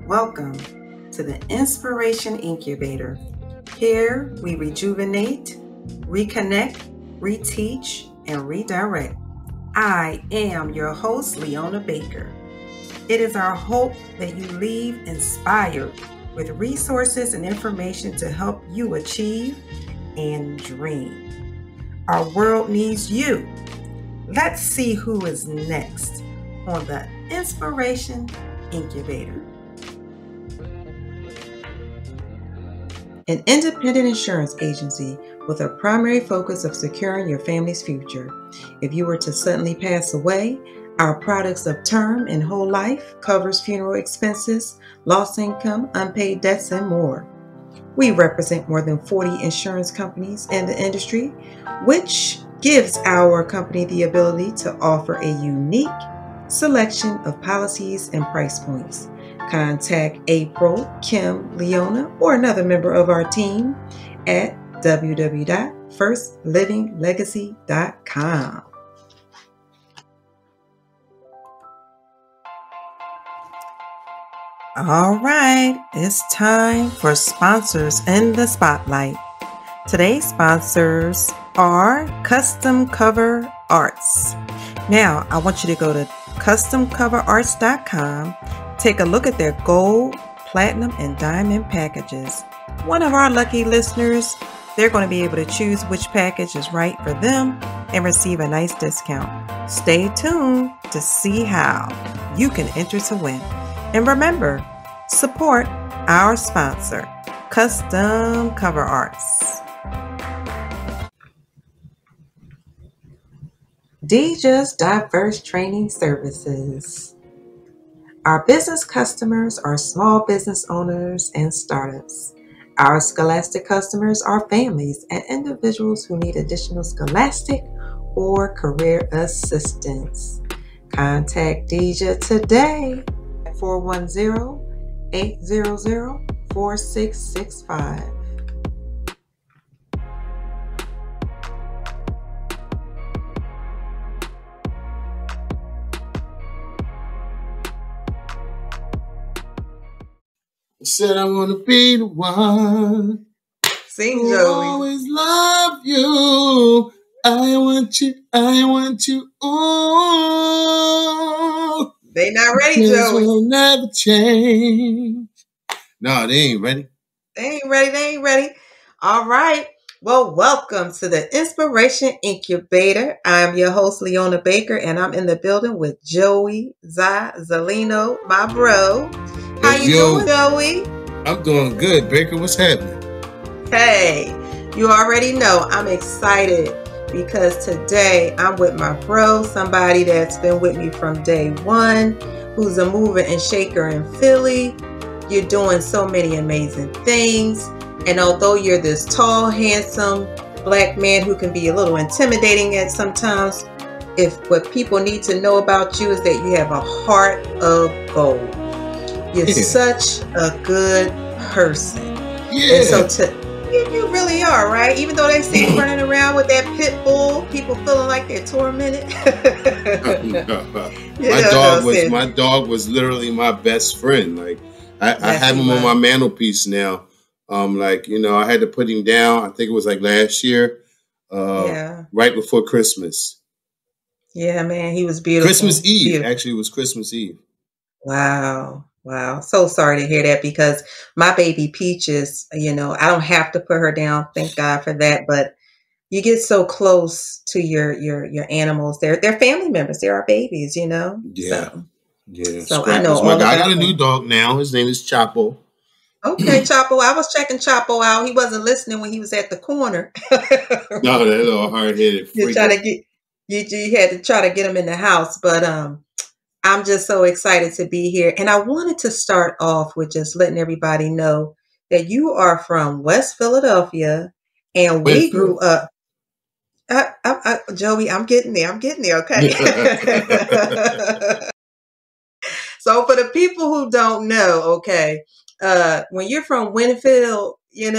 Welcome to the Inspiration Incubator. Here we rejuvenate, reconnect, reteach, and redirect. I am your host, Leona Baker. It is our hope that you leave inspired with resources and information to help you achieve and dream. Our world needs you. Let's see who is next on the Inspiration Incubator. An independent insurance agency with a primary focus of securing your family's future. If you were to suddenly pass away, our products of term and whole life covers funeral expenses, lost income, unpaid debts, and more. We represent more than 40 insurance companies in the industry, which gives our company the ability to offer a unique selection of policies and price points. Contact April, Kim, Leona, or another member of our team at www.firstlivinglegacy.com. All right, it's time for sponsors in the spotlight. Today's sponsors are Custom Cover Arts. Now, I want you to go to customcoverarts.com. Take a look at their gold, platinum, and diamond packages. One of our lucky listeners, they're going to be able to choose which package is right for them and receive a nice discount. Stay tuned to see how you can enter to win. And remember, support our sponsor, Custom Cover Arts. Deja's Diverse Training Services. Our business customers are small business owners and startups. Our scholastic customers are families and individuals who need additional scholastic or career assistance. Contact Deja today at 410-800-4665. I said I want to be the one Sing, who Joey. always love you. I want you. Ooh. They not ready, This Joey. will never change. No, they ain't ready. They ain't ready. All right. Well, welcome to the Inspiration Incubator. I'm your host, Leona Baker, and I'm in the building with Joey Zazalino, my bro. How you doing, Joey? I'm doing good, Baker. What's happening? Hey, you already know I'm excited because today I'm with my bro, somebody that's been with me from day one, who's a mover and shaker in Philly. You're doing so many amazing things. And although you're this tall, handsome black man who can be a little intimidating at sometimes, if what people need to know about you is that you have a heart of gold. You're such a good person. Yeah. And so you really are, right? Even though they see you running around with that pit bull, people feeling like they're tormented. My dog was literally my best friend. Like I have him on my mantelpiece now. I had to put him down. I think it was like last year, right before Christmas. Yeah, man, he was beautiful. Christmas Eve. Actually, it was Christmas Eve. Wow. So sorry to hear that because my baby Peaches, I don't have to put her down. Thank God for that. But you get so close to your animals. They're family members. They're our babies, Yeah. So I know all I got a new dog now. His name is Chapo. Okay, Chapo. I was checking Chapo out. He wasn't listening when he was at the corner. No, that little hard-headed freak. You had to try to get him in the house, but I'm just so excited to be here. And I wanted to start off with just letting everybody know that you are from West Philadelphia, and we grew up. Joey, I'm getting there. Okay. So for the people who don't know, okay, when you're from Wynnefield, you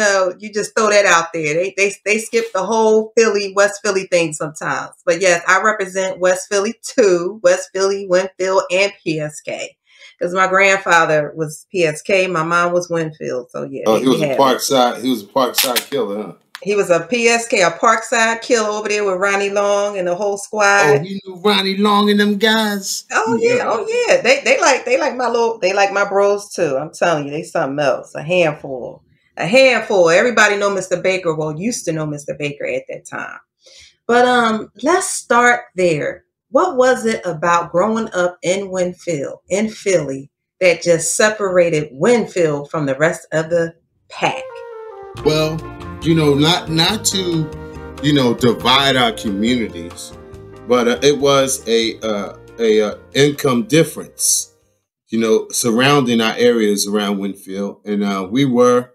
just throw that out there. They skip the whole West Philly thing sometimes. But yes, I represent West Philly too, West Philly, Wynnefield, and PSK. because my grandfather was PSK, my mom was Wynnefield. So yeah. Oh, he was a Parkside. He was a Parkside killer, huh? He was a PSK, a Parkside killer over there with Ronnie Long and the whole squad. Oh, he knew Ronnie Long and them guys. Oh yeah. They like my bros too. I'm telling you, they something else. A handful. Everybody know Mr. Baker. Well, used to know Mr. Baker at that time. But let's start there. What was it about growing up in Wynnefield, in Philly, that just separated Wynnefield from the rest of the pack? Well, not to, divide our communities, but it was a income difference, surrounding our areas around Wynnefield, and we were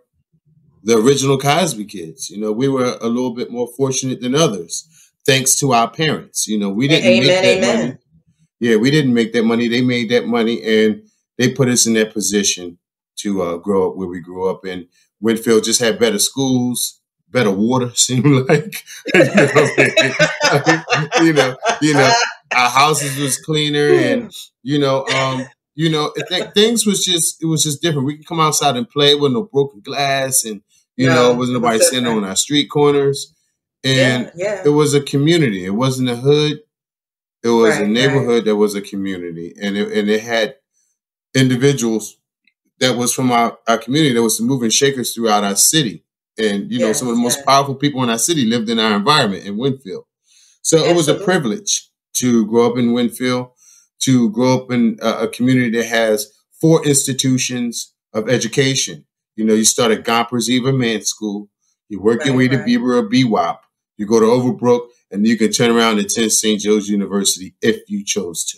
the original Cosby kids. We were a little bit more fortunate than others, thanks to our parents. We didn't make that money. Yeah, we didn't make that money. They made that money, and they put us in that position to grow up where we grew up in. Wynnefield just had better schools, better water, seemed like. Our houses was cleaner, and things was just different. We could come outside and play with no broken glass, and wasn't nobody sitting on our street corners, and it was a community. It wasn't a hood. It was a neighborhood that was a community, and it had individuals that was from our community that was moving shakers throughout our city. And, some of the most powerful people in our city lived in our environment in Wynnefield. So it was a privilege to grow up in Wynnefield, to grow up in a community that has 4 institutions of education. You start at Gompers Eva Man School, you work your way to Beaver or BWAP, you go to Overbrook, and you can turn around and attend St. Joe's University if you chose to.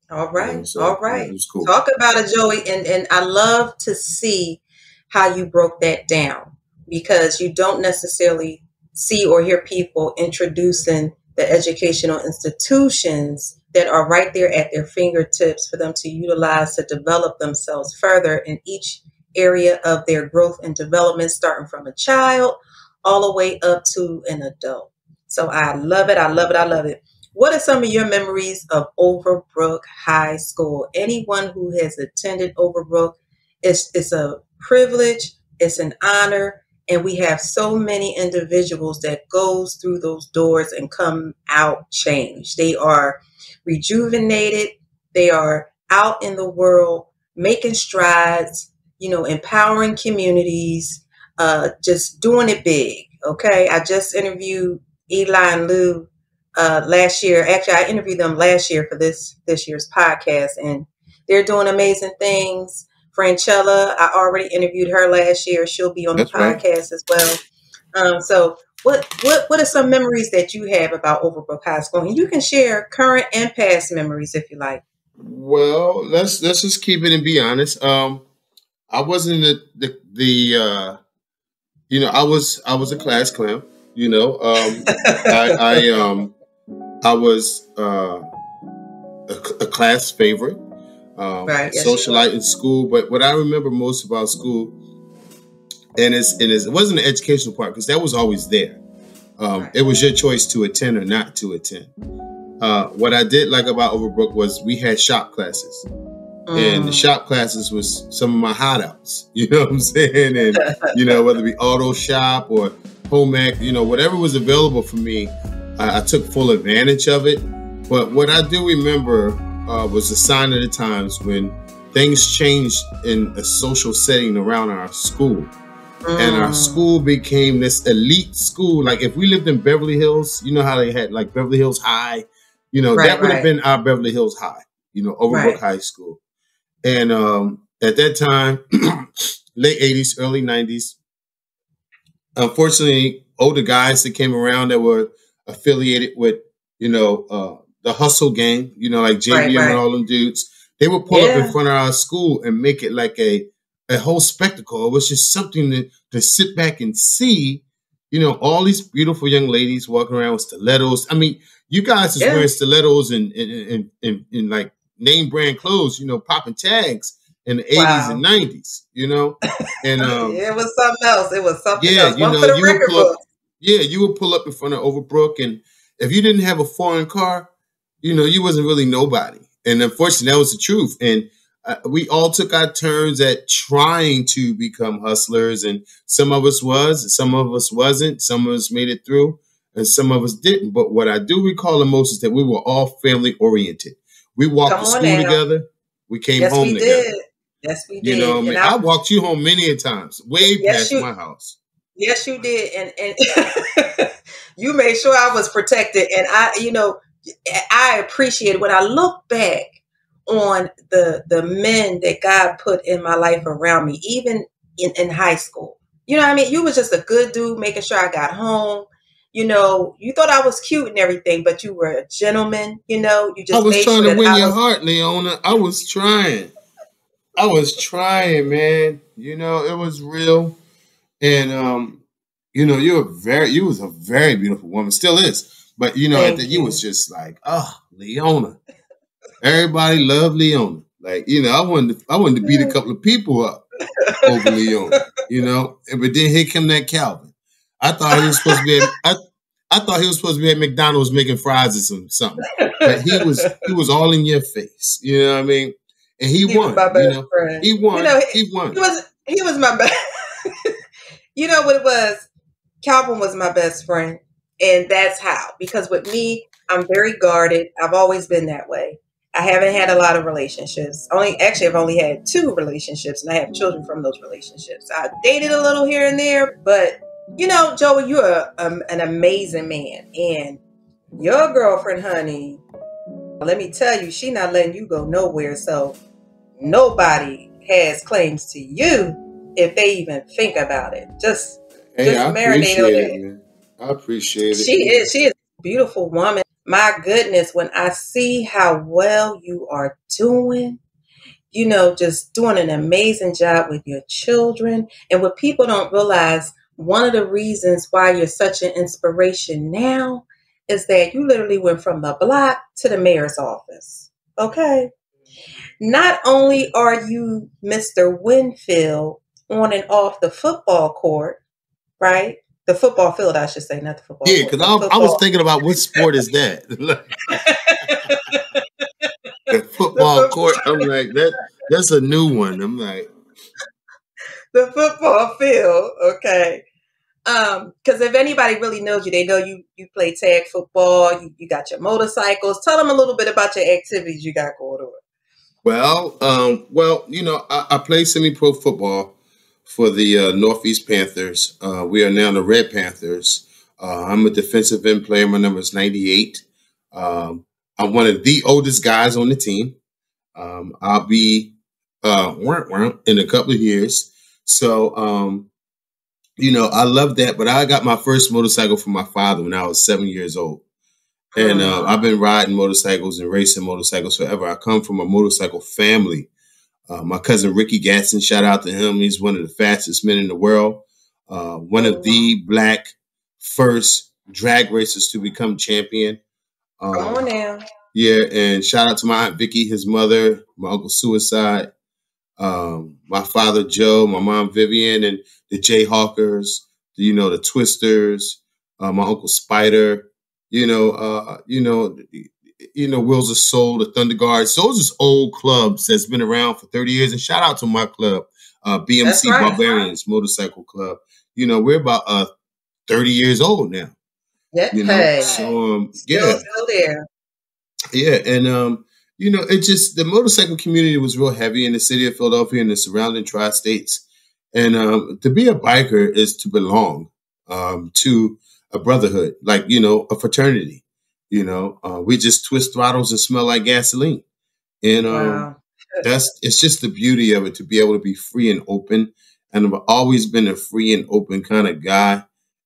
All right. All right. Cool. Talk about it, Joey. And I love to see how you broke that down, because you don't necessarily see or hear people introducing the educational institutions that are right there at their fingertips for them to utilize to develop themselves further in each area of their growth and development, starting from a child all the way up to an adult. So I love it. I love it. I love it. What are some of your memories of Overbrook High School? Anyone who has attended Overbrook, it's a privilege, it's an honor, and we have so many individuals that goes through those doors and come out changed. They are rejuvenated. They are out in the world making strides, empowering communities, just doing it big. Okay, I just interviewed Eli and Lou last year. Actually, I interviewed them last year for this year's podcast, and they're doing amazing things. Franchella, I already interviewed her last year. She'll be on the podcast as well. So what are some memories that you have about Overbrook High School? And you can share current and past memories if you like. Well, let's just keep it and be honest. I wasn't I was a class clown. I was a class favorite, socialite in school. But what I remember most about school, and it wasn't the educational part, because that was always there. It was your choice to attend or not to attend. What I did like about Overbrook was we had shop classes. And the shop classes was some of my hideouts, you know what I'm saying? And, whether it be auto shop or home ec, whatever was available for me, I took full advantage of it. But what I do remember was the sign of the times when things changed in a social setting around our school. And our school became this elite school. Like if we lived in Beverly Hills, you know how they had like Beverly Hills High, that would have been our Beverly Hills High, Overbrook High School. And at that time, late 80s, early 90s, unfortunately, older guys that came around that were affiliated with, the hustle gang, like JVM and all them dudes, they would pull up in front of our school and make it like a whole spectacle. It was just something to sit back and see, all these beautiful young ladies walking around with stilettos. I mean, you guys is wearing stilettos and like name brand clothes, popping tags in the 80s and 90s, and it was something else. It was something else. One for the record books. You would pull up in front of Overbrook, and if you didn't have a foreign car, you wasn't really nobody. And unfortunately, that was the truth. And we all took our turns at trying to become hustlers, and some of us was, some of us wasn't, some of us made it through, and some of us didn't. But what I do recall the most is that we were all family oriented. We walked to school together. We came home together. Yes, we did. You know, and I walked you home many a times, way past my house. Yes, you did, and you made sure I was protected, and I appreciate it when I look back on the men that God put in my life around me, even in high school. You know what I mean? You was just a good dude, making sure I got home. You know, you thought I was cute and everything, but you were a gentleman. You know, you just I was made trying sure to win your heart, Leona. I was trying, man. You know, it was real, and you know, you was a very beautiful woman, still is. But you know, you was just like, oh, Leona. Everybody loved Leona. Like, you know, I wanted to beat a couple of people up over Leona, you know. But then here come that Calvin. I thought he was supposed to be I thought he was supposed to be at McDonald's making fries or something. But he was all in your face. You know what I mean? And he won. Was my best friend. He won. He won. He was my best. You know what it was? Calvin was my best friend. And that's how. Because with me, I'm very guarded. I've always been that way. I haven't had a lot of relationships. I've only had 2 relationships, and I have children from those relationships. I dated a little here and there, but you know, Joey, you're an amazing man, and your girlfriend, honey, let me tell you, she not letting you go nowhere. So nobody has claims to you if they even think about it. Just marinate on it. Man. I appreciate it. She is a beautiful woman. My goodness, when I see how well you are doing, you know, just doing an amazing job with your children. And what people don't realize, one of the reasons why you're such an inspiration now is that you literally went from the block to the mayor's office. Okay. Not only are you Mr. Wynnefield on and off the football court, right? The football field, I should say, not the football. Yeah, because I was thinking about what sport is that? The football court. I'm like, that's a new one. I'm like, the football field, okay. Because if anybody really knows you, they know you play tag football. You got your motorcycles. Tell them a little bit about your activities you got going on. Well, you know, I play semi-pro football for the Northeast Panthers. We are now the Red Panthers. I'm a defensive end player. My number is 98. I'm one of the oldest guys on the team. I'll be in a couple of years. So, you know, I love that. But I got my first motorcycle from my father when I was 7 years old. And I've been riding motorcycles and racing motorcycles forever. I come from a motorcycle family. My cousin Ricky Gatson, shout out to him. He's one of the fastest men in the world. One of the Black first drag racers to become champion. Come on now. Yeah, and shout out to my Aunt Vicky, his mother, my Uncle Suicide, my father Joe, my mom Vivian, and the Jayhawkers, you know, the Twisters, my Uncle Spider, Wheels of Soul, the Thunder Guards. Those are old clubs that's been around for 30 years. And shout out to my club, BMC Barbarians Motorcycle Club. You know, we're about 30 years old now. You know, so still there. Yeah, and you know, it just the motorcycle community was real heavy in the city of Philadelphia and the surrounding tri-states. And to be a biker is to belong to a brotherhood, like, you know, a fraternity. You know, we just twist throttles and smell like gasoline. And it's just the beauty of it, to be able to be free and open. And I've always been a free and open kind of guy.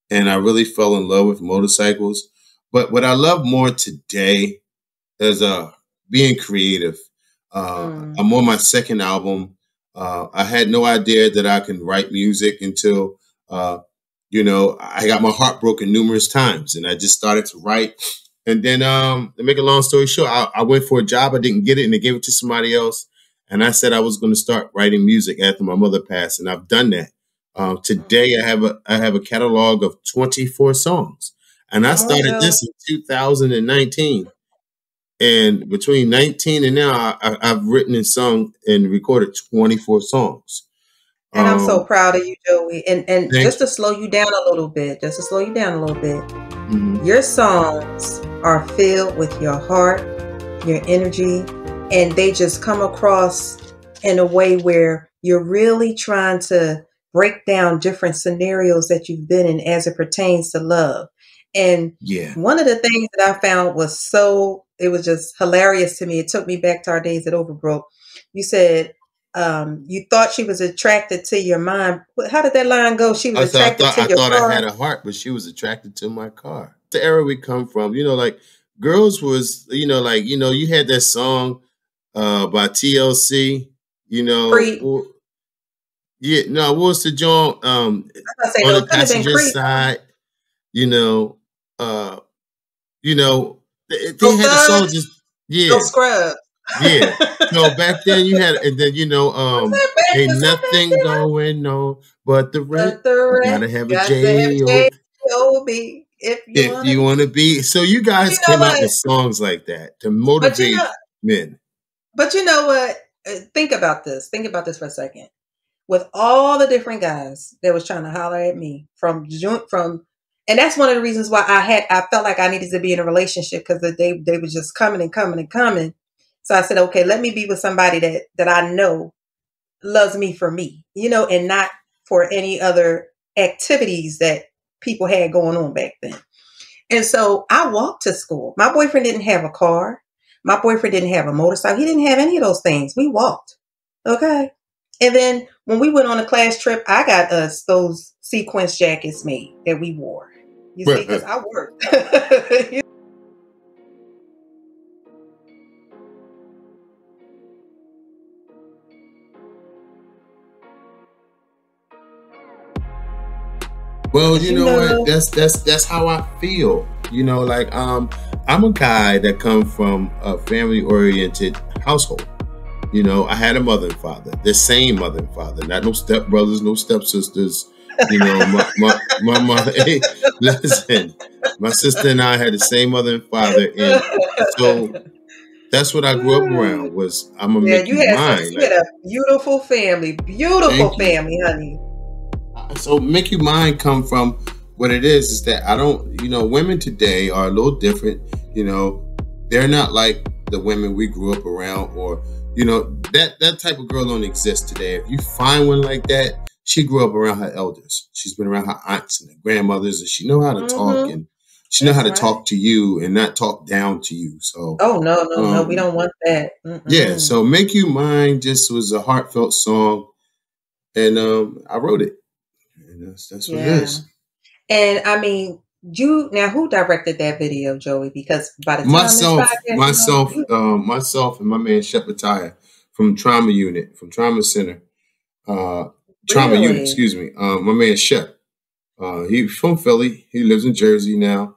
And I really fell in love with motorcycles. But what I love more today is being creative. I'm on my second album. I had no idea that I can write music until, you know, I got my heart broken numerous times. And I just started to write. And then to make a long story short, I went for a job. I didn't get it, and they gave it to somebody else. And I said I was going to start writing music after my mother passed, and I've done that. Today, I have a catalog of 24 songs, and I started this in 2019. And between 19 and now, I've written and sung and recorded 24 songs. And I'm so proud of you, Joey. And just to you. slow you down a little bit, your songs are filled with your heart, your energy, and they just come across in a way where you're really trying to break down different scenarios that you've been in as it pertains to love. And one of the things that I found was it was just hilarious to me. It took me back to our days at Overbrook. You said you thought she was attracted to your mind. How did that line go? She was attracted to your car. I thought I had a heart, but she was attracted to my car. The era we come from, like girls was, you had that song by TLC, what was the joint on the passenger side, they had the song just, No scrub. Yeah. So back then you had, and then, ain't nothing going on but the rent. You gotta have a J-O-B if you want to be. So you guys came out with songs like that to motivate men. But you know what? Think about this. Think about this for a second. With all the different guys that was trying to holler at me and that's one of the reasons why I felt like I needed to be in a relationship, because they were just coming and coming and coming. So I said, okay, let me be with somebody that I know loves me for me, and not for any other activities that people had going on back then. And so I walked to school. My boyfriend didn't have a car. My boyfriend didn't have a motorcycle. He didn't have any of those things. We walked. Okay. And then when we went on a class trip, I got us those sequence jackets made that we wore. You see, because I worked. Well, you know what? That's how I feel. I'm a guy that come from a family-oriented household. I had a mother and father, the same mother and father, not no stepbrothers, no stepsisters. My mother. Hey, listen, my sister and I had the same mother and father, and so that's what I grew up around. I'm gonna make you mine. You had a beautiful family, honey. So make you mine come from what it is that I don't, women today are a little different. They're not like the women we grew up around, or that type of girl don't exist today. If you find one like that, she grew up around her elders. She's been around her aunts and her grandmothers, and she know how to talk, and she know how to talk to you and not talk down to you. So no, we don't want that. Yeah, so Make You Mine just was a heartfelt song, and I wrote it. And that's what it is. And I mean, who directed that video, Joey? Because by the time myself and my man Shepatiah from Trauma Unit, from Trauma Center, Trauma Unit, excuse me. My man Shep, he's from Philly. He lives in Jersey now.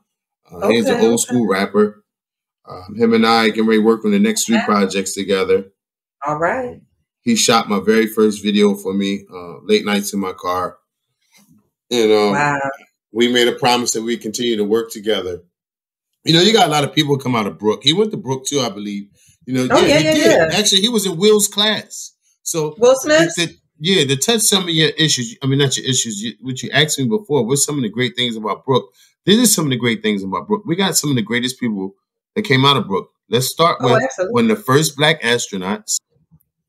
He's an old school rapper. Him and I getting ready to work on the next 3 projects together. All right. He shot my very first video for me, Late Nights in My Car. And we made a promise that we continue to work together. You got a lot of people come out of Brook. He went to Brook too, I believe. He did. Actually, he was in Will's class. So Will Smith? To touch some of your issues, I mean, not your issues, what you asked me before, what's some of the great things about Brook? This is some of the great things about Brook. We got some of the greatest people that came out of Brook. Let's start with when the first black astronauts,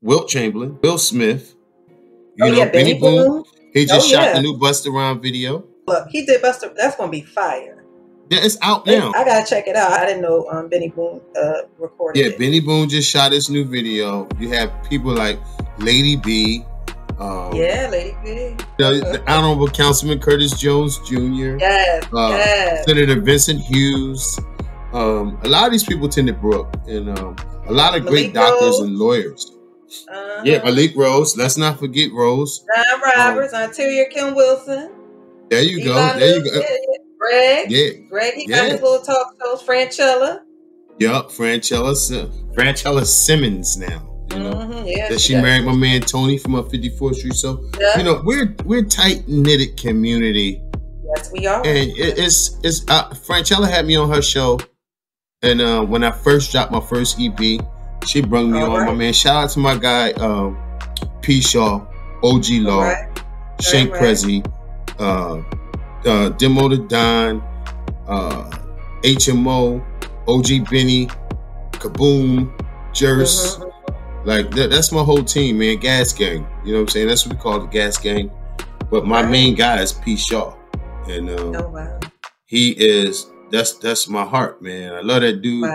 Wilt Chamberlain, Will Smith, Benny Boone. He just shot the new Busta Rhymes video. Look, he did Busta. That's going to be fire. Yeah, it's out now. I got to check it out. I didn't know Benny Boone recorded it. Yeah, Benny Boone just shot his new video. You have people like Lady B. Lady B. The Honorable Councilman Curtis Jones Jr. Yes. Senator Vincent Hughes. A lot of these people attended Brook, and a lot of great doctors and lawyers. Yeah, Malik Rose. Let's not forget Rose. Ron Roberts, Ontario Kim Wilson. There you go. Greg. Greg, he got his little talk shows. Franchella. Yup, Franchella Simmons now. That she married my man Tony from 54th Street. So we're tight knitted community. Yes, we are. And it's Franchella had me on her show, And when I first dropped my first EP, she brung me on. My man, shout out to my guy, P. Shaw, OG Law, Shank Prezi, Demo the Don, HMO, OG Benny, Kaboom, Jers. Like that's my whole team, man. Gas Gang. You know what I'm saying? That's what we call the Gas Gang. But my main guy is P. Shaw. And he is that's my heart, man. I love that dude.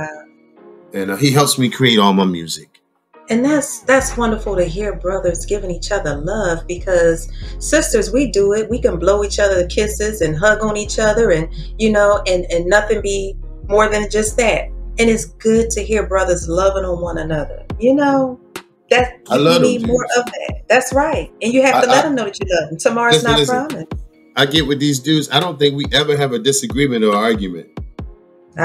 And he helps me create all my music. And that's wonderful to hear brothers giving each other love, because sisters, we do it. We can blow each other kisses and hug on each other, and and nothing be more than just that. And it's good to hear brothers loving on one another. That you need more of that. That's right. And you have to let them know that you love them. Tomorrow's not promised. I get with these dudes. I don't think we ever have a disagreement or argument.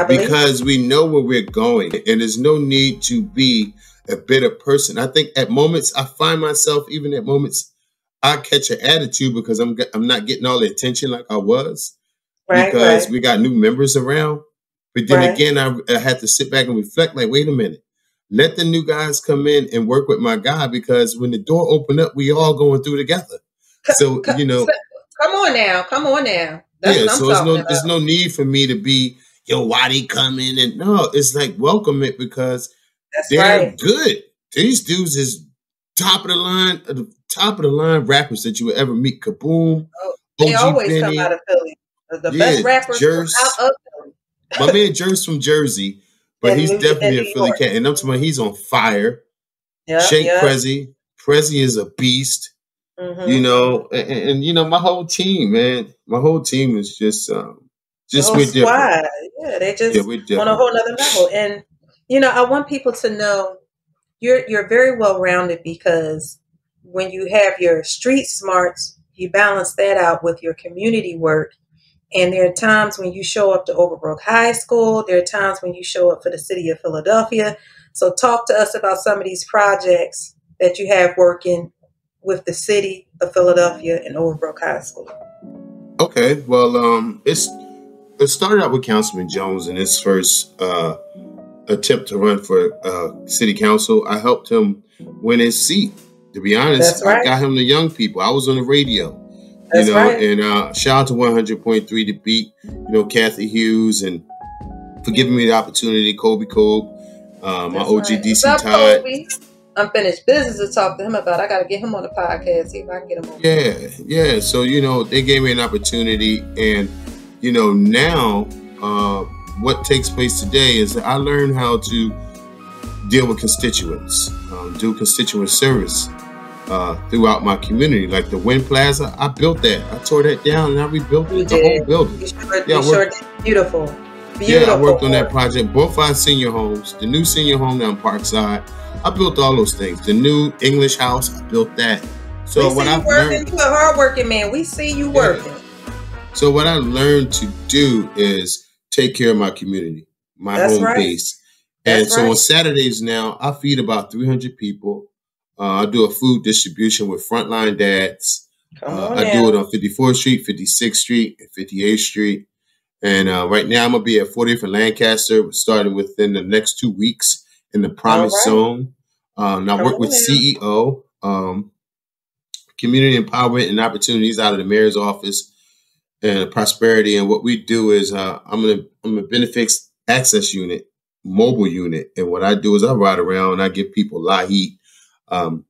Because we know where we're going, and there's no need to be a bitter person. I think at moments I find myself, even at moments, I catch an attitude because I'm not getting all the attention like I was, because we got new members around. But then again, I had to sit back and reflect. Like, wait a minute, let the new guys come in and work with my guy, because when the door opened up, we all going through together. So come on now. That's so there's no need for me to be, yo, why they coming? And no, it's like, welcome it, because they're good. These dudes is top of the line rappers that you would ever meet. Kaboom. They always Benny, come out of Philly. The best rappers come out of Philly. My man Jers from Jersey, but he's definitely a Philly cat. And I'm talking about, he's on fire. Shank Prezi. Prezi is a beast. And my whole team, man. My whole team is just we're different. Yeah, they just on a whole nother level. And I want people to know you're very well rounded, because when you have your street smarts, you balance that out with your community work. And there are times when you show up to Overbrook High School. There are times when you show up for the city of Philadelphia. So talk to us about some of these projects that you have working with the city of Philadelphia and Overbrook High School. Okay, well, it started out with Councilman Jones in his first attempt to run for city council. I helped him win his seat. To be honest, I got him the young people. I was on the radio, and shout out to 100.3 The Beat, Kathy Hughes, and for giving me the opportunity, Kobe Cole, my OG DC Todd. Kobe? Unfinished business to talk to him about. I got to get him on the podcast, see if I can get him on. Yeah. So, they gave me an opportunity, and, now what takes place today is I learned how to deal with constituents, do constituent service throughout my community. Like the Wynn Plaza, I built that. I tore that down and I rebuilt the whole building. You sure did. Beautiful. Yeah, I worked on that project. Both our senior homes, the new senior home down Parkside, I built all those things. The new English house, I built that. So what I've learned, you're a hardworking man. We see you working. So what I learned to do is take care of my community, my home base. And so on Saturdays now, I feed about 300 people. I do a food distribution with Frontline Dads. I do it on 54th Street, 56th Street, and 58th Street. And right now I'm going to be at 40th and Lancaster, starting within the next 2 weeks in the Promise Zone. And I work with CEO, Community Empowerment and Opportunities out of the Mayor's Office and Prosperity. And what we do is I'm a benefits access unit, mobile unit. And what I do is I ride around and I give people LAHEAT,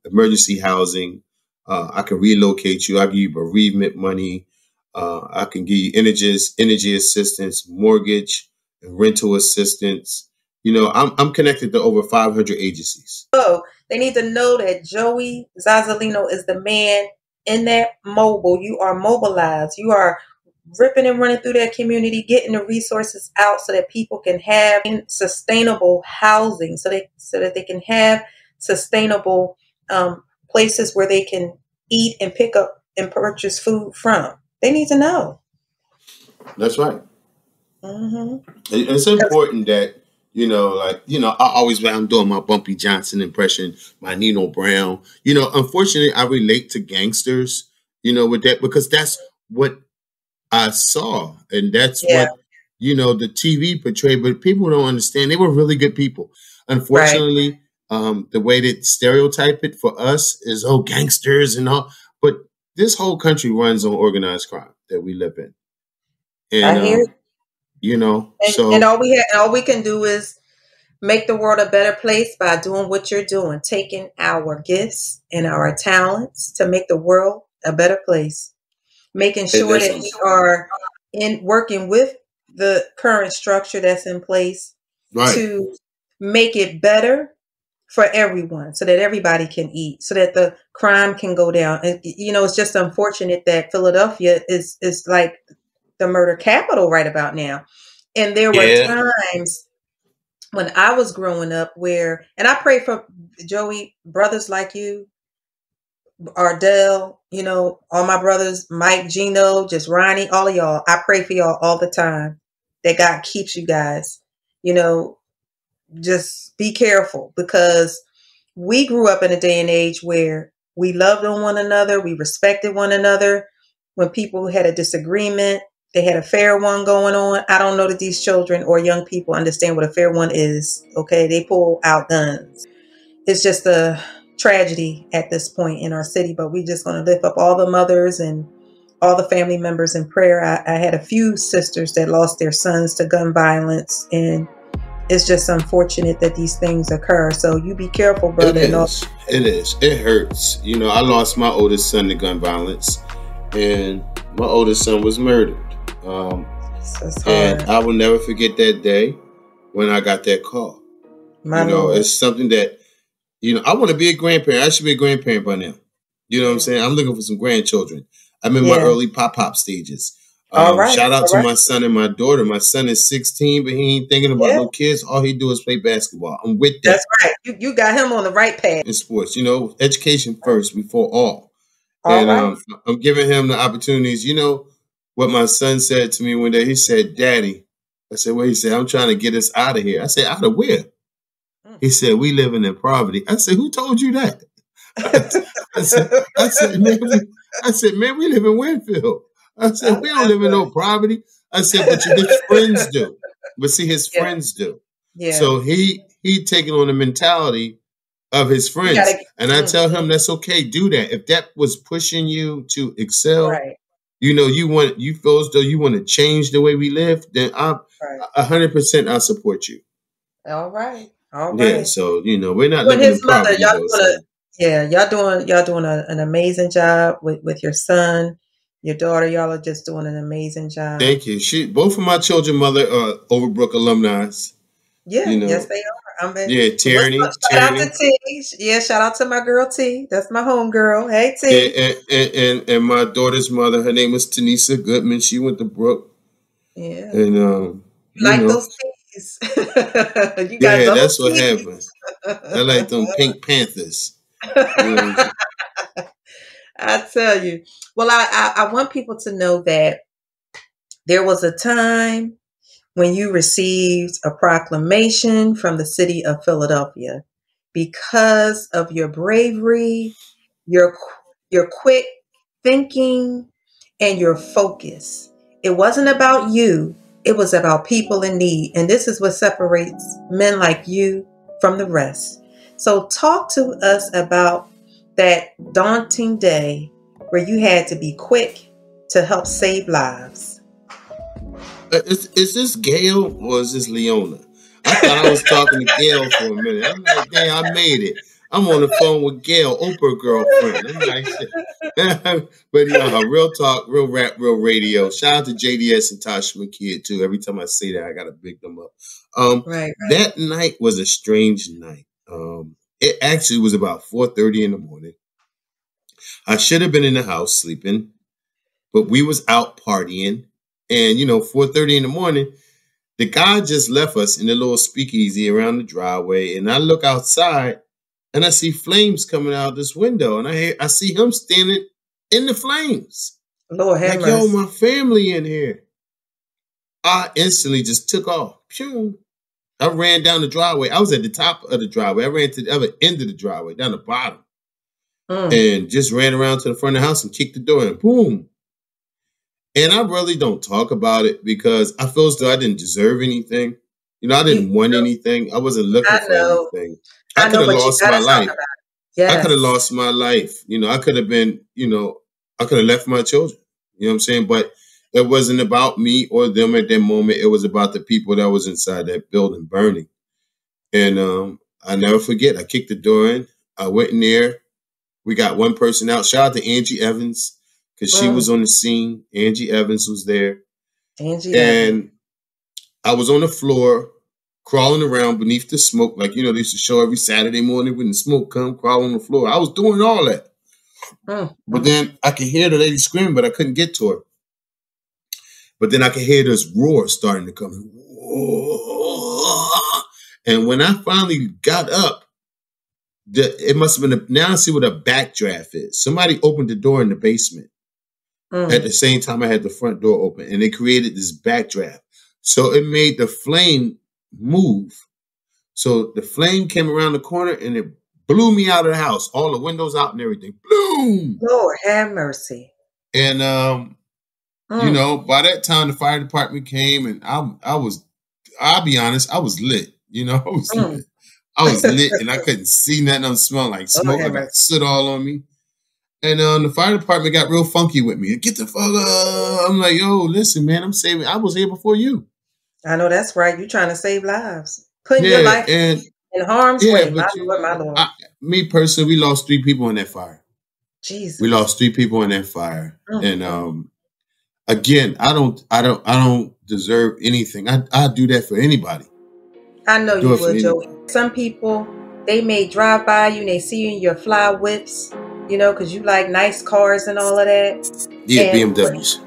emergency housing. I can relocate you. I give you bereavement money. I can give you energy assistance, mortgage, and rental assistance. I'm connected to over 500 agencies. Oh, they need to know that Joey Zazalino is the man in that mobile. You are mobilized. You are ripping and running through that community, getting the resources out so that people can have sustainable housing, so that they can have sustainable places where they can eat and pick up and purchase food from. They need to know. That's right. Mm-hmm. It's important that, I'm doing my Bumpy Johnson impression, my Nino Brown. Unfortunately, I relate to gangsters, with that, because that's what I saw. And that's what the TV portrayed, but people don't understand. They were really good people. Unfortunately, the way that stereotype it for us is, gangsters and all. But this whole country runs on organized crime that we live in. And, I hear so. And all we can do is make the world a better place by doing what you're doing, taking our gifts and our talents to make the world a better place, making sure that we are working with the current structure that's in place to make it better for everyone, so that everybody can eat, so that the crime can go down. And, it's just unfortunate that Philadelphia is like the murder capital right about now. And there were times when I was growing up and I pray for Joey, brothers like you, Ardell, all my brothers, Mike, Gino, just Ronnie, all of y'all. I pray for y'all all the time that God keeps you guys. Just be careful, because we grew up in a day and age where we loved on one another. We respected one another. When people had a disagreement, they had a fair one going on. I don't know that these children or young people understand what a fair one is. Okay. They pull out guns. It's just a tragedy at this point in our city, but we're just going to lift up all the mothers and all the family members in prayer. I had a few sisters that lost their sons to gun violence, and it's just unfortunate that these things occur. So you be careful, brother. It is. It hurts. I lost my oldest son to gun violence, and my oldest son was murdered. And I will never forget that day when I got that call. It's something that, I want to be a grandparent. I should be a grandparent by now. You know what I'm saying? I'm looking for some grandchildren. I'm in my early pop stages. Shout out to my son and my daughter. My son is 16, but he ain't thinking about no kids. All he do is play basketball. I'm with that. That's right. You got him on the right path. In sports, education first before all. And I'm giving him the opportunities. What my son said to me one day? He said, "Daddy," I said, "What?" He said, "I'm trying to get us out of here." I said, "Out of where?" He said, "We living in poverty." I said, "Who told you that?" I said, "Man, we live in Wynnefield." I said, "We don't live in no poverty." I said, "But his friends do." But see, his friends do. Yeah. So he taking on the mentality of his friends. And I tell him, that's okay. Do that. If that was pushing you to excel, you feel as though you want to change the way we live, then 100% I'll support you. All right. Yeah. So, we're not living in poverty. Y'all doing an amazing job with your son. Your daughter, y'all are just doing an amazing job. Thank you. Both of my children mother are Overbrook alumni. Yeah, yes they are. Tierney. Shout out to T. Yeah, shout out to my girl T. That's my home girl. Hey T. And my daughter's mother, her name was Tanisa Goodman. She went to Brook. Yeah. And you like those T's. That's what happened. I like them Pink Panthers. I tell you. Well, I want people to know that there was a time when you received a proclamation from the city of Philadelphia because of your bravery, your quick thinking, and your focus. It wasn't about you. It was about people in need. And this is what separates men like you from the rest. So talk to us about that daunting day where you had to be quick to help save lives. Is this Gail or is this Leona? I thought I was talking to Gail for a minute. I'm like, dang, I made it. I'm on the phone with Gail, Oprah girlfriend. I'm like, shit. But no, real talk, real rap, real radio. Shout out to JDS and Tasha McKidd too. Every time I say that, I gotta big them up. That night was a strange night. It actually was about 4:30 in the morning. I should have been in the house sleeping, but we was out partying. And, 4:30 in the morning, the guy just left us in the little speakeasy around the driveway. And I look outside and I see flames coming out this window. And I see him standing in the flames. Lord have mercy. Yo, my family in here. I instantly just took off. Pew. I ran down the driveway. I was at the top of the driveway. I ran to the other end of the driveway, down the bottom. And just ran around to the front of the house and kicked the door and boom. And I really don't talk about it because I feel as though I didn't deserve anything. You know, I didn't want anything. I wasn't looking for anything. I could have but you lost gotta my talk life. about it. I could have Yes. lost my life. You know, I could have been, you know, I could have left my children. You know what I'm saying? But it wasn't about me or them at that moment. It was about the people that was inside that building burning. And I never forget, I kicked the door in. I went in there. We got one person out. Shout out to Angie Evans because she was on the scene. Angie Evans was there. Angie And Evans. I was on the floor crawling around beneath the smoke. Like, you know, they used to show every Saturday morning when the smoke come, crawl on the floor. I was doing all that. But then I could hear the lady screaming, but I couldn't get to her. But then I could hear this roar starting to come. And when I finally got up, it must have been now I see what a backdraft is. Somebody opened the door in the basement. At the same time, I had the front door open, and it created this backdraft. So it made the flame move. So the flame came around the corner, and it blew me out of the house. All the windows out and everything. Boom! Lord have mercy. And you know, by that time the fire department came, and I'll be honest, I was lit. You know, I was lit. I was lit, and I couldn't see nothing. I was smelling like smoke. I got soot all on me. And the fire department got real funky with me. Get the fuck up. I'm like, yo, listen, man, I was here before you. I know that's right. You trying to save lives. Putting your life in harm's way. My Lord. Me personally, we lost 3 people in that fire. Jesus. We lost 3 people in that fire. And again, I don't deserve anything. I do that for anybody. I know you would, Joey. Some people, they may drive by you and they see you in your fly whips. You know, because you like nice cars and all of that. Yeah, BMWs.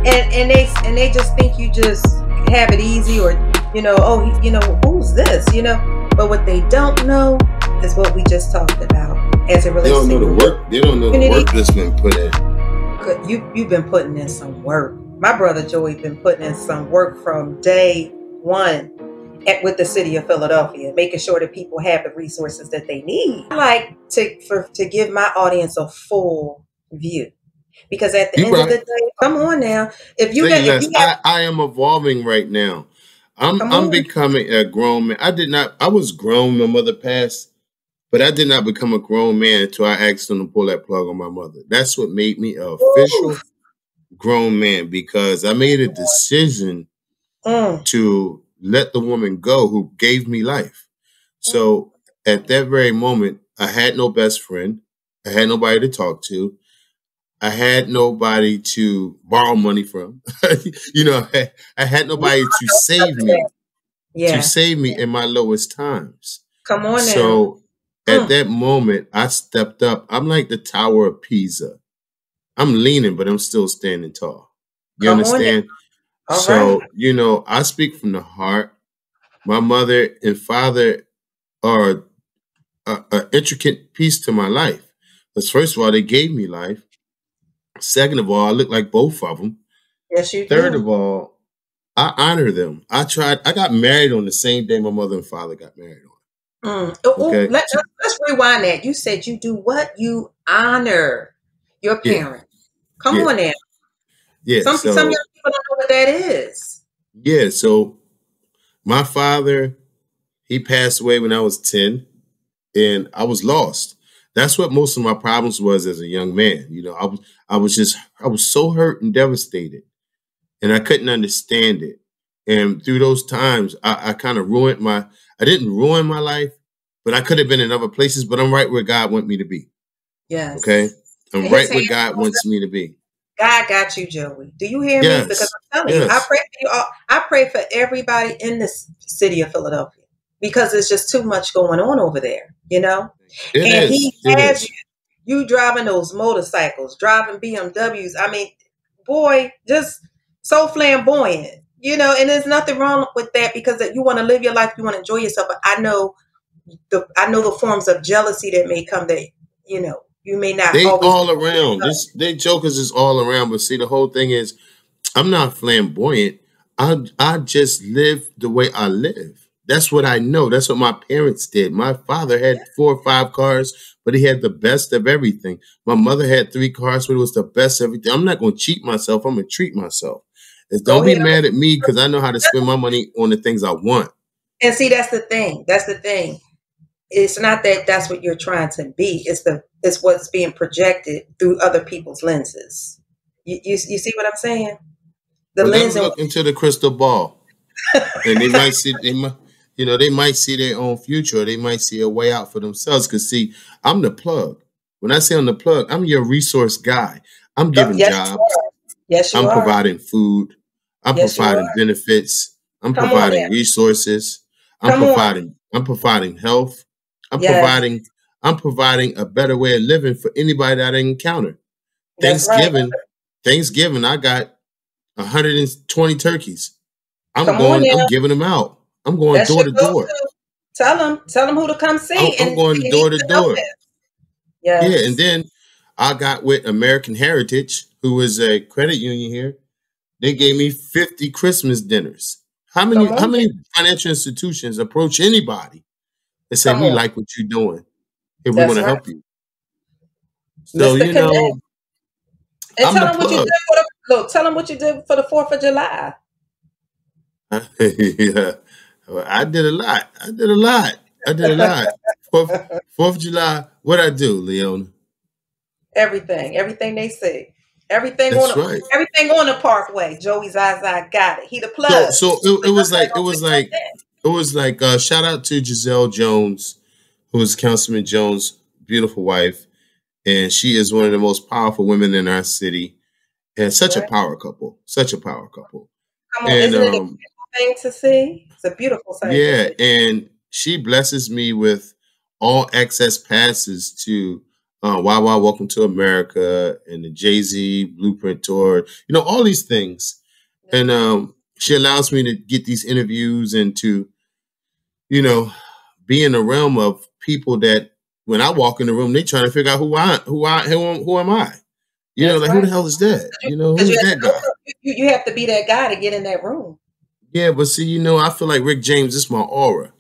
and they just think you just have it easy, or you know, oh, you know, who's this? You know, but what they don't know is what we just talked about as it relates. They don't know the work. They don't know the work that's been put in. You've been putting in some work. My brother Joey been putting in some work from day one. With the city of Philadelphia, making sure that people have the resources that they need. I like to give my audience a full view, because at the end of the day, come on now, I am evolving right now. I'm becoming a grown man. I was grown. My mother passed, but I did not become a grown man until I asked them to pull that plug on my mother. That's what made me an official grown man, because I made a decision to let the woman go who gave me life. So at that very moment, I had no best friend. I had nobody to talk to. I had nobody to borrow money from. You know, I had nobody to save me. Yeah. To save me in my lowest times. Come on now. So at that moment, I stepped up. I'm like the Tower of Pisa. I'm leaning, but I'm still standing tall. You understand? So, you know, I speak from the heart. My mother and father are an intricate piece to my life. Because first of all, they gave me life. Second of all, I look like both of them. Yes, you do. Third of all, I honor them. I got married on the same day my mother and father got married on. Okay? Let's rewind that. You said you do what? You honor your parents. Come on now. Yeah, some young people don't know what that is. Yeah, so my father, he passed away when I was 10, and I was lost. That's what most of my problems was as a young man. You know, I was so hurt and devastated, and I couldn't understand it. And through those times, I kind of I didn't ruin my life, but I could have been in other places, but I'm right where God wants me to be. Yes. Okay? I'm right where God wants me to be. God got you, Joey. Do you hear me? Because I'm telling you, I pray for you all. I pray for everybody in this city of Philadelphia, because there's just too much going on over there, you know? He has you driving those motorcycles, driving BMWs. I mean, boy, just so flamboyant, you know, and there's nothing wrong with that, because you want to live your life, you want to enjoy yourself. But I know the forms of jealousy that may come, that, you know, you may not. They all around. They jokers is all around. But see, the whole thing is, I'm not flamboyant. I just live the way I live. That's what I know. That's what my parents did. My father had 4 or 5 cars. but he had the best of everything. My mother had 3 cars, but it was the best of everything. I'm not going to cheat myself. I'm going to treat myself. Don't be mad at me because I know how to spend my money on the things I want. And see, that's the thing. That's the thing. It's not that that's what you're trying to be. It's what's being projected through other people's lenses. You see what I'm saying? The lens. Let them look into the crystal ball, and they might see they might see their own future. Or they might see a way out for themselves. Because see, I'm the plug. When I say I'm the plug, I'm your resource guy. I'm giving jobs. Yes, you I'm are. Providing food. I'm providing benefits. I'm providing resources. I'm providing health. I'm providing a better way of living for anybody that I encounter. Thanksgiving, I got 120 turkeys. I'm giving them out. I'm going door to door. Tell them who to come see. I'm going door to door. Yeah, and then I got with American Heritage, who is a credit union here. They gave me 50 Christmas dinners. How many financial institutions approach anybody and say, we like what you're doing and we want to help you? So, and tell them what you did tell them what you did for the 4th of July. Yeah. Well, I did a lot. 4th of July, what'd I do, Leona? Everything they say. Everything on the parkway. Joey Zaza got it. He the plug. So it was like shout out to Giselle Jones, who is Councilman Jones' beautiful wife, and she is one of the most powerful women in our city, and such a power couple. Come on, isn't it a beautiful thing to see? It's a beautiful thing. Yeah, and she blesses me with all access passes to Wawa Welcome to America and the Jay-Z Blueprint Tour, all these things. And she allows me to get these interviews and to, be in the realm of people that when I walk in the room, they trying to figure out who am I? Who the hell is that? Who's that guy? You have to be that guy to get in that room. Yeah, but see, I feel like Rick James is my aura.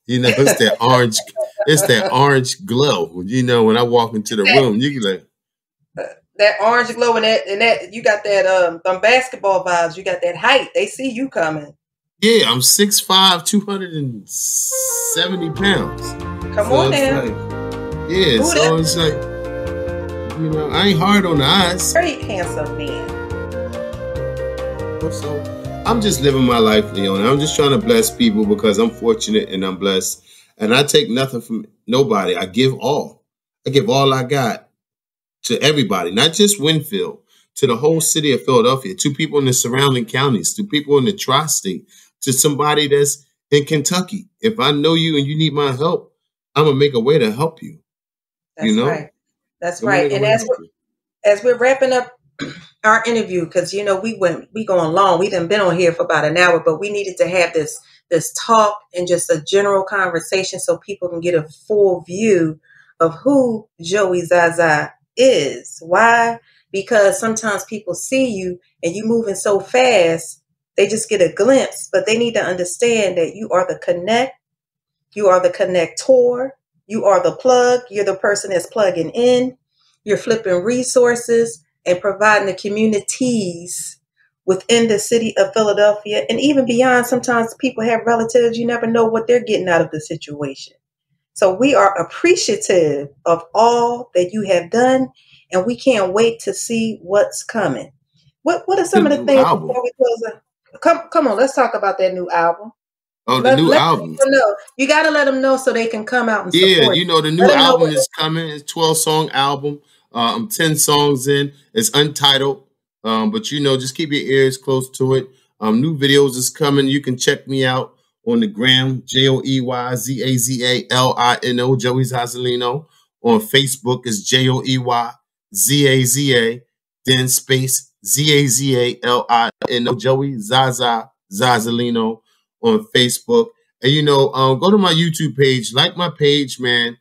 It's that orange. It's that orange glow. When I walk into the room, you can like that orange glow and that you got that them basketball vibes. You got that height. They see you coming. Yeah, I'm 6'5", 270 pounds. Come on now. It's like I ain't hard on the eyes. Very handsome man. So I'm just living my life, Leona. I'm just trying to bless people because I'm fortunate and I'm blessed. And I take nothing from nobody. I give all. I give all I got to everybody, not just Wynnefield, to the whole city of Philadelphia, to people in the surrounding counties, to people in the tri-state, to somebody that's in Kentucky. If I know you and you need my help, I'm going to make a way to help you. That's right. That's right. And as we're wrapping up our interview, because we going long. We done been on here for about an hour, but we needed to have this talk and just a general conversation so people can get a full view of who Joey Zaza is. Why? Because sometimes people see you and you moving so fast, they just get a glimpse, but they need to understand that you are the connect, you are the connector, you are the plug, you're the person that's plugging in, you're flipping resources and providing the communities within the city of Philadelphia and even beyond. Sometimes people have relatives, you never know what they're getting out of the situation. So we are appreciative of all that you have done, and we can't wait to see what's coming. What are some of the things before we close up? Come on, let's talk about that new album. Oh, the new album. You got to let them know so they can come out and support. Yeah, the new album is coming. It's a 12-song album. I'm 10 songs in. It's untitled. But just keep your ears close to it. New videos is coming. You can check me out on the gram, JoeyZazalino, Joey Zazalino. On Facebook is JoeyZaza, then space Zazalino, Joey Zaza Zazalino on Facebook. And go to my YouTube page, like my page, man.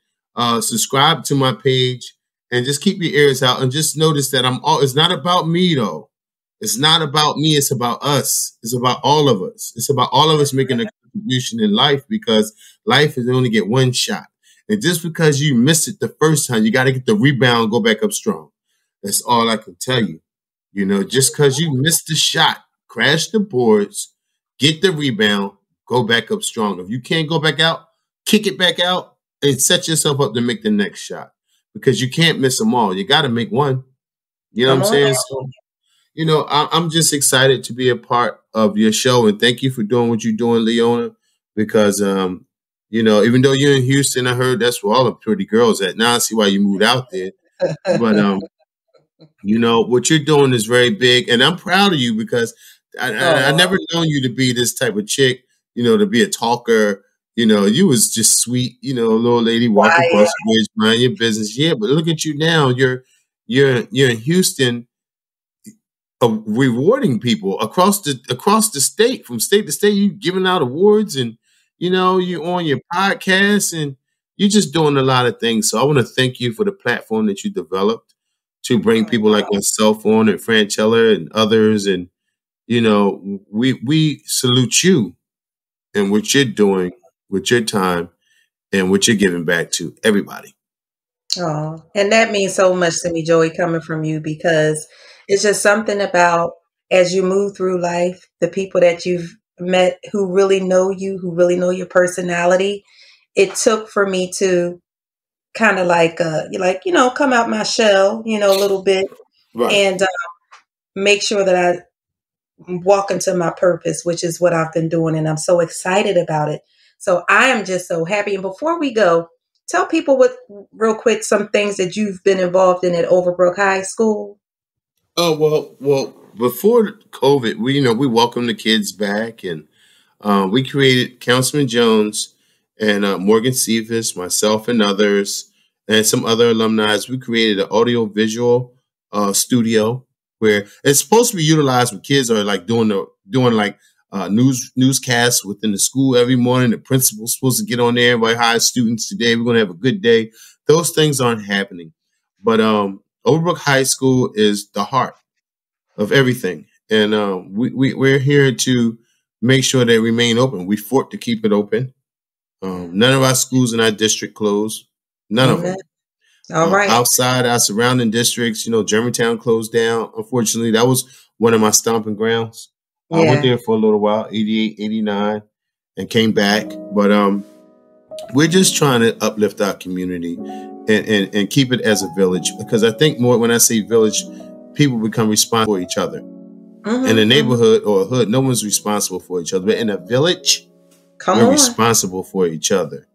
Subscribe to my page. And just keep your ears out and just notice that it's not about me, though. It's not about me. It's about us. It's about all of us. It's about all of us making a contribution in life because life is only get one shot. And just because you missed it the first time, you got to get the rebound, go back up strong. That's all I can tell you. You know, just because you missed the shot, crash the boards, get the rebound, go back up strong. If you can't go back out, kick it back out and set yourself up to make the next shot, because you can't miss them all. You got to make one. You know what I'm saying? So, you know, I'm just excited to be a part of your show, and thank you for doing what you're doing, Leona, because, you know, even though you're in Houston, I heard that's where all the pretty girls at. Now I see why you moved out there. But, you know, what you're doing is very big, and I'm proud of you because I never known you to be this type of chick, you know, to be a talker. You know, you was just sweet, you know, a little lady walking across the bridge, mind your business. Yeah, but look at you now. You're in Houston, rewarding people across the state, from state to state. You giving out awards, and you know, you on your podcast, and you're just doing a lot of things. So I want to thank you for the platform that you developed to bring people like myself on, and Franchella and others. And you know, we salute you and what you're doing with your time and what you're giving back to everybody. Oh, and that means so much to me, Joey, coming from you, because it's just something about, as you move through life, the people that you've met who really know you, who really know your personality. It took for me to kind of like, you know, come out my shell, you know, a little bit, Right. and make sure that I walk into my purpose, which is what I've been doing. And I'm so excited about it. So I am just so happy. And before we go, tell people real quick, some things that you've been involved in at Overbrook High School. Oh, well, before COVID, we welcomed the kids back, and we created Councilman Jones and Morgan Cephas, myself and others, and some other alumni. We created an audio visual studio where it's supposed to be utilized when kids are like doing newscasts within the school every morning. The principal's supposed to get on there. Everybody, hi, students, today we're going to have a good day. Those things aren't happening. But Overbrook High School is the heart of everything. And we're here to make sure they remain open. We fought to keep it open. None of our schools in our district closed. None of them. All right. Outside our surrounding districts, you know, Germantown closed down. Unfortunately, that was one of my stomping grounds. I went there for a little while, 88, 89, and came back. But we're just trying to uplift our community and keep it as a village, because I think more when I say village, people become responsible for each other. In a neighborhood or a hood, no one's responsible for each other. But in a village, we're responsible for each other.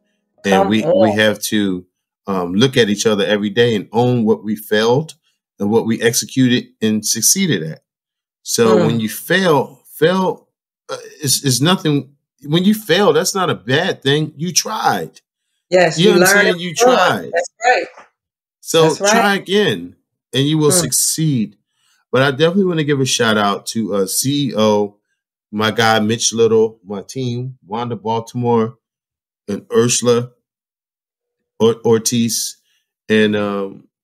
And we have to look at each other every day and own what we failed and what we executed and succeeded at. So when you fail is nothing. When you fail, that's not a bad thing. You tried. Yes, you understand. You tried. That's right. So try again, and you will succeed. But I definitely want to give a shout out to CEO, my guy Mitch Little, my team, Wanda Baltimore, and Ursula Ortiz, and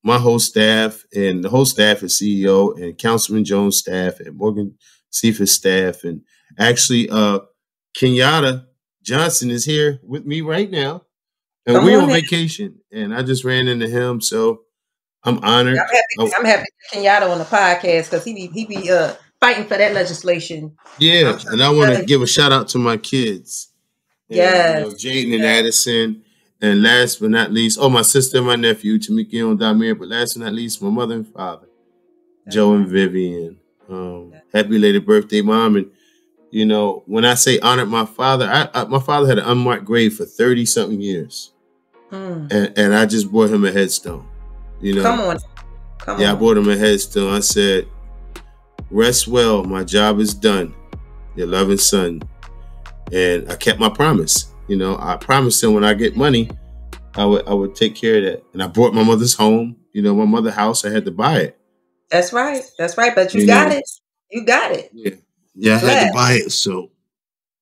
my whole staff. And the whole staff is CEO and Councilman Jones' staff and Morgan Cephas' staff. And actually, Kenyatta Johnson is here with me right now. And we're on vacation. And I just ran into him. So I'm honored. I'm happy to Kenyatta on the podcast, because he be fighting for that legislation. Yeah, and I want to give a shout out to my kids. Yes, Jaden and Addison. And last but not least, my sister and my nephew, Tamika and Damir. But last but not least, my mother and father, Joe and Vivian. Happy belated birthday, Mom. And, you know, when I say honored my father, my father had an unmarked grave for 30-something years. And I just bought him a headstone. You know, come on. I bought him a headstone. I said, rest well, my job is done. Your loving son. And I kept my promise. You know, I promised him when I get money, I would take care of that. And I bought my mother's home. You know, my mother's house, I had to buy it. That's right. But you got it. You got it. Yeah, I had to buy it. So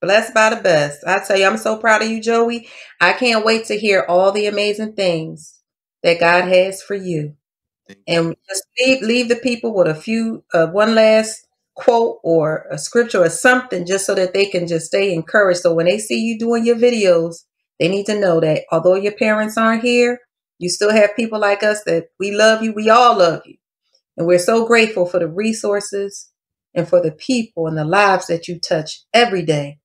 blessed by the best. I tell you, I'm so proud of you, Joey. I can't wait to hear all the amazing things that God has for you. And just leave the people with a few, one last quote or a scripture or something, just so that they can just stay encouraged. So when they see you doing your videos, They need to know that although your parents aren't here, you still have people like us that we love you. We all love you. And we're so grateful for the resources and for the people and the lives that you touch every day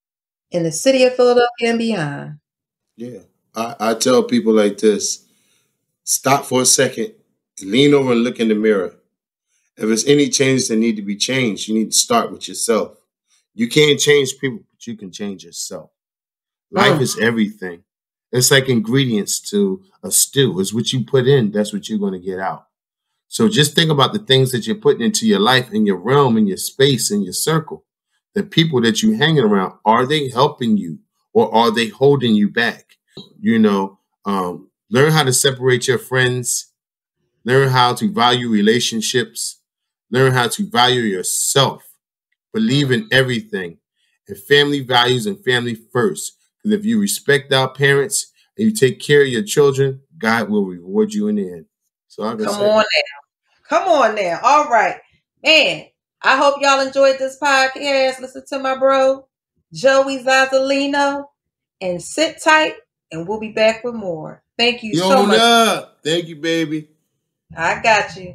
in the city of Philadelphia and beyond. Yeah. I tell people like this, stop for a second, lean over and look in the mirror. If there's any changes that need to be changed, you need to start with yourself. You can't change people, but you can change yourself. Life is everything. It's like ingredients to a stew. It's what you put in, that's what you're going to get out. So just think about the things that you're putting into your life, in your realm, in your space, in your circle. The people that you're hanging around, are they helping you or are they holding you back? Learn how to separate your friends. Learn how to value relationships. Learn how to value yourself. Believe in everything. And family values and family first. Because if you respect our parents and you take care of your children, God will reward you in the end. So I can say. Come on now. All right. Man, I hope y'all enjoyed this podcast. Listen to my bro, Joey Zazalino. And sit tight, and we'll be back with more. Thank you so much. Thank you, baby. I got you.